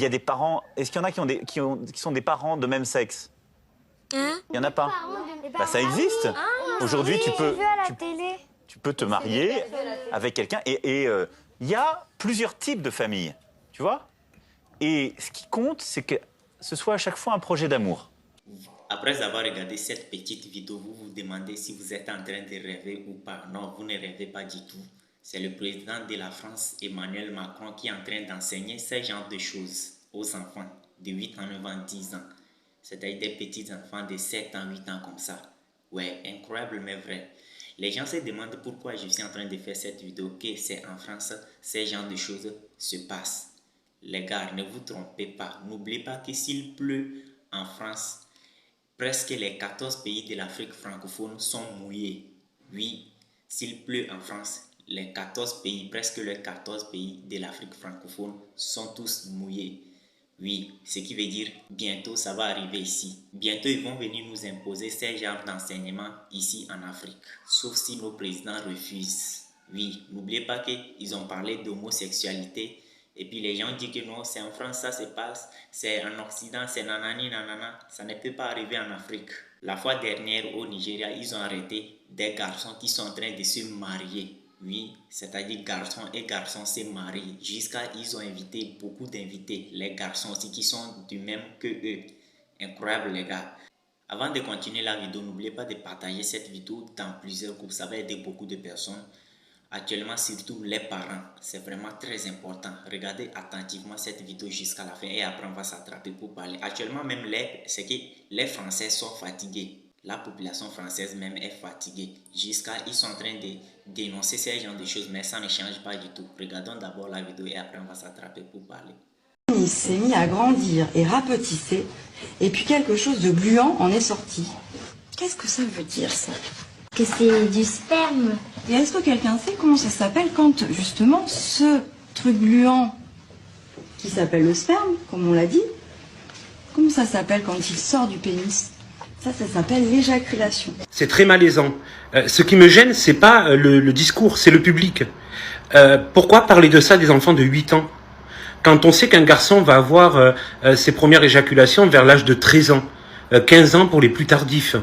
il y a des parents. Est-ce qu'il y en a qui sont des parents de même sexe? Hein? Il y en a pas. Bah, ça existe. Aujourd'hui, tu peux te marier avec quelqu'un et il y a plusieurs types de familles, tu vois. Et ce qui compte, c'est que ce soit à chaque fois un projet d'amour. Après avoir regardé cette petite vidéo, vous vous demandez si vous êtes en train de rêver ou pas. Non, vous ne rêvez pas du tout. C'est le président de la France, Emmanuel Macron, qui est en train d'enseigner ce genre de choses aux enfants de 8 ans, 9 ans, 10 ans. C'est-à-dire des petits enfants de 7 ans, 8 ans comme ça. Ouais, incroyable mais vrai. Les gens se demandent pourquoi je suis en train de faire cette vidéo, que c'est en France, ce genre de choses se passent. Les gars, ne vous trompez pas. N'oubliez pas que s'il pleut en France, presque les 14 pays de l'Afrique francophone sont mouillés. Oui, s'il pleut en France, les 14 pays, presque les 14 pays de l'Afrique francophone sont tous mouillés. Oui, ce qui veut dire bientôt ça va arriver ici. Bientôt ils vont venir nous imposer ces genres d'enseignement ici en Afrique. Sauf si nos présidents refusent. Oui, n'oubliez pas qu'ils ont parlé d'homosexualité. Et puis les gens disent que non, c'est en France ça se passe. C'est en Occident, c'est nanani nanana. Ça ne peut pas arriver en Afrique. La fois dernière au Nigeria, ils ont arrêté des garçons qui sont en train de se marier. Oui, c'est-à-dire garçons et garçons se marient. Jusqu'à ils ont invité beaucoup d'invités. Les garçons aussi qui sont du même que eux. Incroyable les gars. Avant de continuer la vidéo, n'oubliez pas de partager cette vidéo dans plusieurs groupes. Ça va aider beaucoup de personnes. Actuellement, surtout les parents. C'est vraiment très important. Regardez attentivement cette vidéo jusqu'à la fin et après on va s'attraper pour parler. Actuellement, même c'est que les Français sont fatigués. La population française même est fatiguée. Jusqu'à ils sont en train de dénoncer ces genres de choses, mais ça ne change pas du tout. Regardons d'abord la vidéo et après on va s'attraper pour parler. Il s'est mis à grandir et rapetisser, et puis quelque chose de gluant en est sorti. Qu'est-ce que ça veut dire ça? Que c'est du sperme. Et est-ce que quelqu'un sait comment ça s'appelle quand justement ce truc gluant qui s'appelle le sperme, comme on l'a dit, comment ça s'appelle quand il sort du pénis? Ça s'appelle l'éjaculation. C'est très malaisant. Ce qui me gêne, c'est pas le discours, c'est le public. Pourquoi parler de ça des enfants de 8 ans? Quand on sait qu'un garçon va avoir ses premières éjaculations vers l'âge de 13 ans, 15 ans pour les plus tardifs.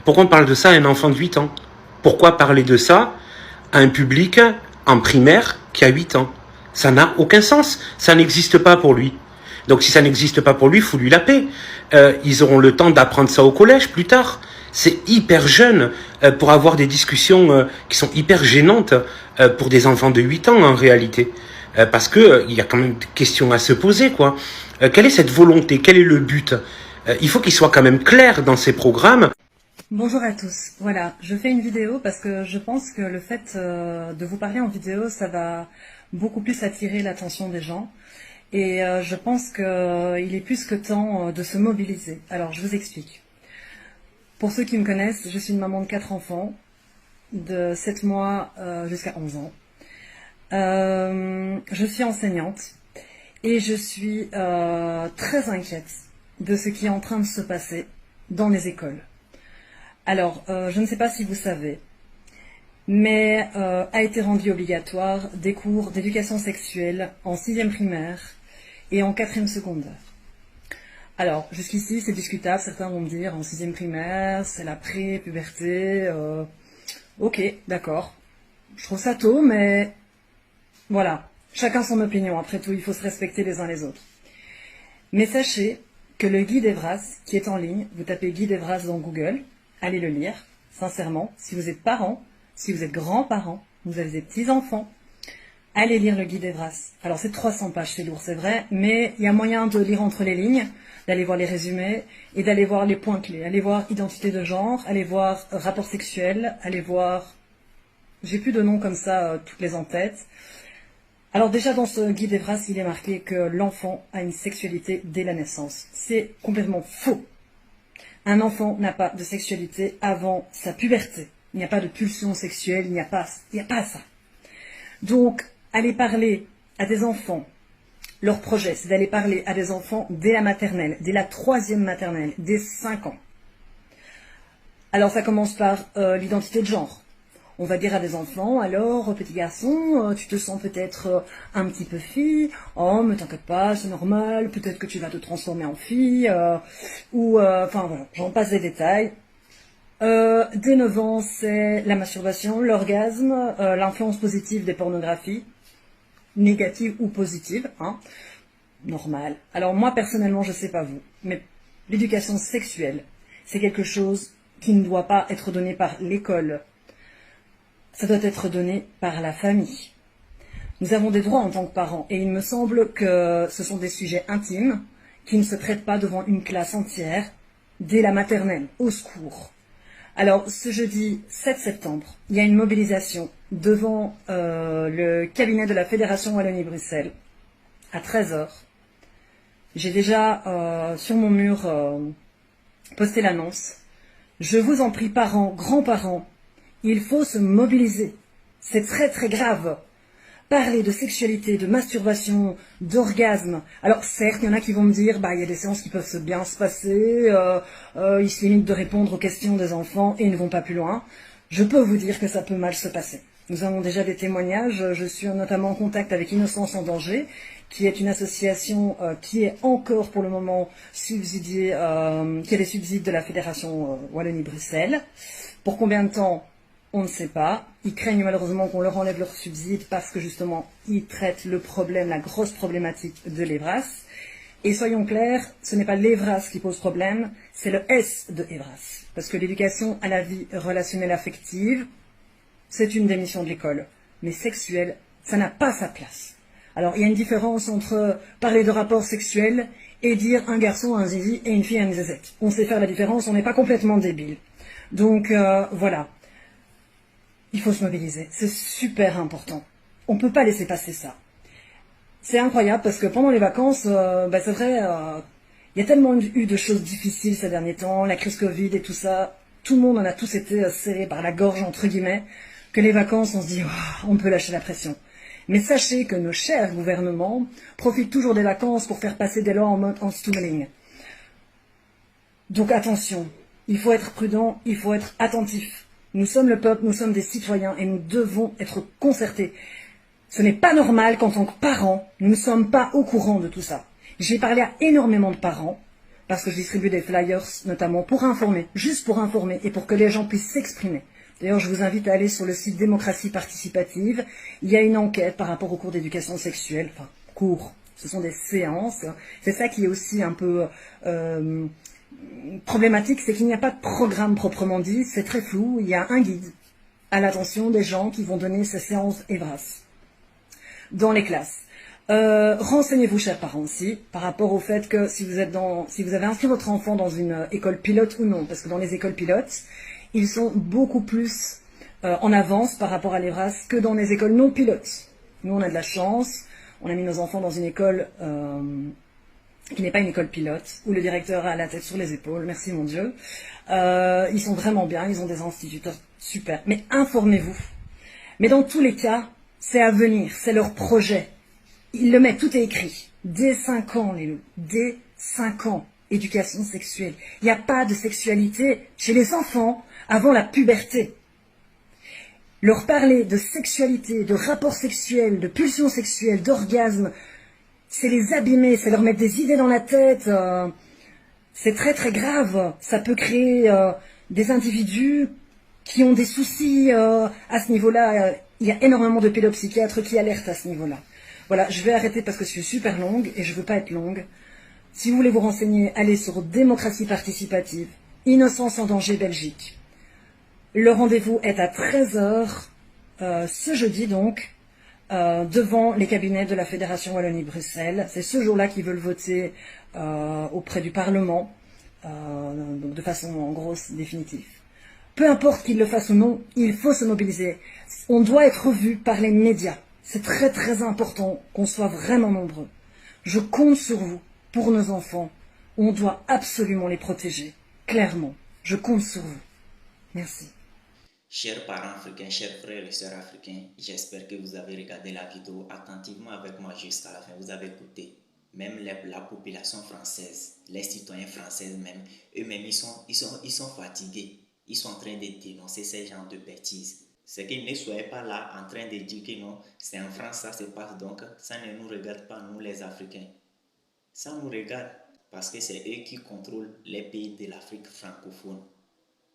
Pourquoi on parle de ça à un enfant de 8 ans? Pourquoi parler de ça à un public en primaire qui a 8 ans? Ça n'a aucun sens. Ça n'existe pas pour lui. Donc si ça n'existe pas pour lui, il faut lui la paix. Ils auront le temps d'apprendre ça au collège plus tard. C'est hyper jeune pour avoir des discussions qui sont hyper gênantes pour des enfants de 8 ans en réalité. Parce que il y a quand même des questions à se poser, quoi. Quelle est cette volonté? Quel est le but? Il faut qu'il soit quand même clair dans ces programmes. Bonjour à tous. Voilà, je fais une vidéo parce que je pense que le fait de vous parler en vidéo, ça va beaucoup plus attirer l'attention des gens. Et je pense qu'il est plus que temps de se mobiliser. Alors, je vous explique. Pour ceux qui me connaissent, je suis une maman de 4 enfants, de 7 mois jusqu'à 11 ans. Je suis enseignante et je suis très inquiète de ce qui est en train de se passer dans les écoles. Alors, je ne sais pas si vous savez, mais a été rendu obligatoire des cours d'éducation sexuelle en 6e primaire et en 4e secondaire. Alors, jusqu'ici, c'est discutable, certains vont me dire, en 6e primaire, c'est la pré-puberté, ok, d'accord. Je trouve ça tôt, mais voilà, chacun son opinion, après tout, il faut se respecter les uns les autres. Mais sachez que le guide Evras, qui est en ligne, vous tapez guide Evras dans Google, allez le lire, sincèrement, si vous êtes parents, si vous êtes grands-parents, vous avez des petits-enfants, allez lire le guide Evras. Alors c'est 300 pages, c'est lourd, c'est vrai, mais il y a moyen de lire entre les lignes, d'aller voir les résumés, et d'aller voir les points clés. Allez voir identité de genre, allez voir rapport sexuel, allez voir... J'ai plus de noms comme ça, toutes les en tête. Alors déjà dans ce guide Evras, il est marqué que l'enfant a une sexualité dès la naissance. C'est complètement faux. Un enfant n'a pas de sexualité avant sa puberté. Il n'y a pas de pulsion sexuelle, il n'y a pas ça. Donc, aller parler à des enfants, leur projet, c'est d'aller parler à des enfants dès la maternelle, dès la 3e maternelle, dès 5 ans. Alors, ça commence par l'identité de genre. On va dire à des enfants, alors, petit garçon, tu te sens peut-être un petit peu fille. Oh, mais t'inquiète pas, c'est normal, peut-être que tu vas te transformer en fille. Enfin voilà, j'en passe des détails. Dès 9 ans, c'est la masturbation, l'orgasme, l'influence positive des pornographies, négative ou positive, hein, normal. Alors moi, personnellement, je sais pas vous, mais l'éducation sexuelle, c'est quelque chose qui ne doit pas être donné par l'école. Ça doit être donné par la famille. Nous avons des droits en tant que parents, et il me semble que ce sont des sujets intimes qui ne se traitent pas devant une classe entière dès la maternelle. Au secours. Alors, ce jeudi 7 septembre, il y a une mobilisation devant le cabinet de la Fédération Wallonie-Bruxelles à 13 h. J'ai déjà sur mon mur posté l'annonce. Je vous en prie, parents, grands-parents, il faut se mobiliser. C'est très très grave. Parler de sexualité, de masturbation, d'orgasme. Alors certes, il y en a qui vont me dire, il y a des séances qui peuvent bien se passer, ils se limitent de répondre aux questions des enfants et ils ne vont pas plus loin. Je peux vous dire que ça peut mal se passer. Nous avons déjà des témoignages, je suis notamment en contact avec Innocence en danger, qui est une association qui est encore pour le moment subsidiée, qui a des subsides de la Fédération Wallonie-Bruxelles. Pour combien de temps ? On ne sait pas. Ils craignent malheureusement qu'on leur enlève leurs subsides parce que justement, ils traitent le problème, la grosse problématique de l'EVRAS. Et soyons clairs, ce n'est pas l'EVRAS qui pose problème, c'est le S de EVRAS. Parce que l'éducation à la vie relationnelle affective, c'est une des missions de l'école. Mais sexuelle, ça n'a pas sa place. Alors, il y a une différence entre parler de rapport sexuel et dire un garçon a un zizi et une fille a une zézette. On sait faire la différence, on n'est pas complètement débile. Donc, voilà. Il faut se mobiliser, c'est super important. On ne peut pas laisser passer ça. C'est incroyable parce que pendant les vacances, c'est vrai, il y a tellement eu de choses difficiles ces derniers temps, la crise Covid et tout ça, tout le monde en a tous été serré par la gorge, entre guillemets, que les vacances, on se dit, oh, on peut lâcher la pression. Mais sachez que nos chers gouvernements profitent toujours des vacances pour faire passer des lois en mode unstumeling. Donc attention, il faut être prudent, il faut être attentif. Nous sommes le peuple, nous sommes des citoyens et nous devons être concertés. Ce n'est pas normal qu'en tant que parents, nous ne sommes pas au courant de tout ça. J'ai parlé à énormément de parents, parce que je distribue des flyers notamment pour informer, juste pour informer et pour que les gens puissent s'exprimer. D'ailleurs, je vous invite à aller sur le site Démocratie Participative. Il y a une enquête par rapport aux cours d'éducation sexuelle, enfin, cours, ce sont des séances. C'est ça qui est aussi un peu problématique, c'est qu'il n'y a pas de programme proprement dit, c'est très flou, il y a un guide à l'attention des gens qui vont donner ces séances EVRAS dans les classes. Renseignez-vous, chers parents, aussi, par rapport au fait que si vous avez inscrit votre enfant dans une école pilote ou non, parce que dans les écoles pilotes, ils sont beaucoup plus en avance par rapport à l'EVRAS que dans les écoles non pilotes. Nous, on a de la chance, on a mis nos enfants dans une école qui n'est pas une école pilote, où le directeur a la tête sur les épaules, merci mon Dieu. Ils sont vraiment bien, ils ont des instituteurs super. Mais informez-vous. Mais dans tous les cas, c'est à venir, c'est leur projet. Ils le mettent, tout est écrit. Dès 5 ans, les loups. Dès 5 ans, éducation sexuelle. Il n'y a pas de sexualité chez les enfants avant la puberté. Leur parler de sexualité, de rapport sexuel, de pulsion sexuelle, d'orgasme, c'est les abîmer, c'est leur mettre des idées dans la tête. C'est très très grave. Ça peut créer des individus qui ont des soucis à ce niveau-là. Il y a énormément de pédopsychiatres qui alertent à ce niveau-là. Voilà, je vais arrêter parce que je suis super longue et je veux pas être longue. Si vous voulez vous renseigner, allez sur Démocratie Participative, Innocence en danger Belgique. Le rendez-vous est à 13 h ce jeudi donc. Devant les cabinets de la Fédération Wallonie-Bruxelles. C'est ce jour-là qu'ils veulent voter auprès du Parlement, donc de façon en gros définitive. Peu importe qu'ils le fassent ou non, il faut se mobiliser. On doit être vu par les médias. C'est très très important qu'on soit vraiment nombreux. Je compte sur vous pour nos enfants. On doit absolument les protéger. Clairement, je compte sur vous. Merci. Chers parents africains, chers frères et sœurs africains, j'espère que vous avez regardé la vidéo attentivement avec moi jusqu'à la fin. Vous avez écouté. Même la population française, les citoyens français même, eux-mêmes, ils sont fatigués. Ils sont en train de dénoncer ces genres de bêtises. C'est que ne soyez pas là en train de dire que non, c'est en France ça se passe, donc ça ne nous regarde pas, nous les Africains. Ça nous regarde parce que c'est eux qui contrôlent les pays de l'Afrique francophone.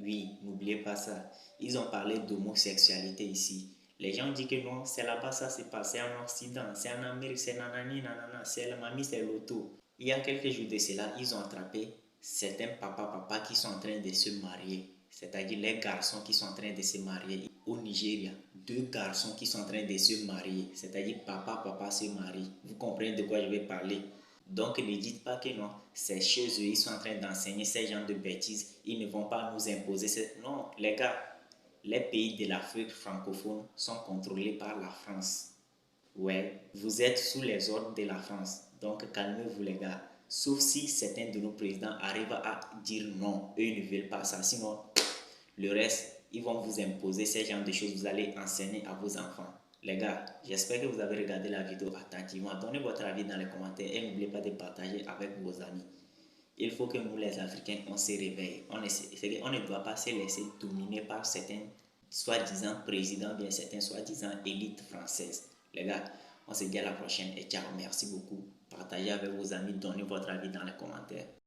Oui, n'oubliez pas ça. Ils ont parlé d'homosexualité ici. Les gens disent que non, c'est là-bas ça se passe, c'est en Occident, c'est en Amérique, c'est nanani, nanana, c'est la mamie, c'est l'auto. Il y a quelques jours de cela, ils ont attrapé certains papas qui sont en train de se marier. C'est-à-dire les garçons qui sont en train de se marier au Nigeria. 2 garçons qui sont en train de se marier. C'est-à-dire papa se marie. Vous comprenez de quoi je vais parler? Donc ne dites pas que non, c'est chez eux, ils sont en train d'enseigner ces genres de bêtises. Ils ne vont pas nous imposer. Non, les gars, les pays de l'Afrique francophone sont contrôlés par la France. Ouais, vous êtes sous les ordres de la France. Donc calmez-vous les gars. Sauf si certains de nos présidents arrivent à dire non, eux ils ne veulent pas ça. Sinon, le reste, ils vont vous imposer ces genres de choses. Vous allez enseigner à vos enfants. Les gars, j'espère que vous avez regardé la vidéo attentivement. Donnez votre avis dans les commentaires et n'oubliez pas de partager avec vos amis. Il faut que nous les Africains, on se réveille. On ne doit pas se laisser dominer par certains soi-disant présidents, bien certains soi-disant élites françaises. Les gars, on se dit à la prochaine et ciao, merci beaucoup. Partagez avec vos amis, donnez votre avis dans les commentaires.